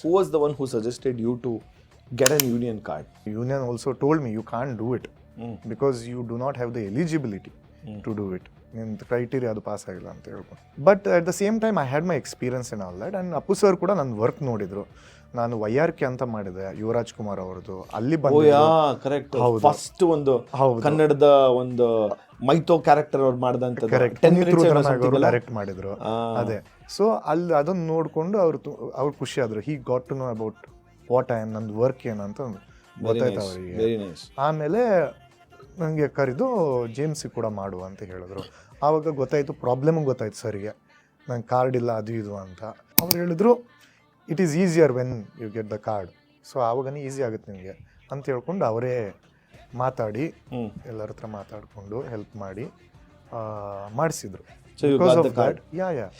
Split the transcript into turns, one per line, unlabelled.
Who was the one who suggested you to get an union card?
Union also told me you can't do it because you do not have the eligibility to do it. ನಿನ್ನ criteria ಅದು pass ಆಗಿಲ್ಲ ಅಂತ ಹೇಳ್ಕೊಂಡು. But at the same time I had my experience in all that. And Appu sir ಕೂಡ ನನ್ನ work ನೋಡಿದ್ರು. ನಾನು YRK ಅಂತ ಮಾಡಿದೆ, ಯುವರಾಜ್ ಕುಮಾರ್ ಅವ್ರದ್ದು. ಅಲ್ಲಿ
ಕರೆಕ್ಟ್, ಫಸ್ಟ್ ಒಂದು ಕನ್ನಡದ ಒಂದು ಮೈಥೋ ಕ್ಯಾರೆಕ್ಟರ್ ಅವ್ರು ಮಾಡಿದಂತ
ಡೈರೆಕ್ಟ್ ಮಾಡಿದ್ರು. ಅದೇ ಸೊ ಅಲ್ಲಿ ಅದನ್ನು ನೋಡಿಕೊಂಡು ಅವ್ರು ಖುಷಿ ಆದ್ರು. He got to know about what I am, ನಂದು ವರ್ಕ್ ಏನಂತ ಗೊತ್ತಾಯ್ತು ಅವರಿಗೆ. ಆಮೇಲೆ ನನಗೆ ಕರೆದು ಜೇಮ್ಸಿ ಕೂಡ ಮಾಡು ಅಂತ ಹೇಳಿದ್ರು. ಆವಾಗ ಗೊತ್ತಾಯಿತು, ಪ್ರಾಬ್ಲಮ್ ಗೊತ್ತಾಯ್ತು ಸರ್ಗೆ, ನಂಗೆ ಕಾರ್ಡ್ ಇಲ್ಲ ಅದು ಇದು ಅಂತ. ಅವ್ರು ಹೇಳಿದ್ರು it is easier when you get the card, so ಆವಾಗನೇ ಈಸಿ ಆಗುತ್ತೆ ನಿಮಗೆ ಅಂತ ಹೇಳ್ಕೊಂಡು ಅವರೇ ಮಾತಾಡಿ ಎಲ್ಲರ ಹತ್ರ ಮಾತಾಡಿಕೊಂಡು ಹೆಲ್ಪ್ ಮಾಡಿ ಮಾಡಿಸಿದ್ರು.
So you got the card?
Yeah.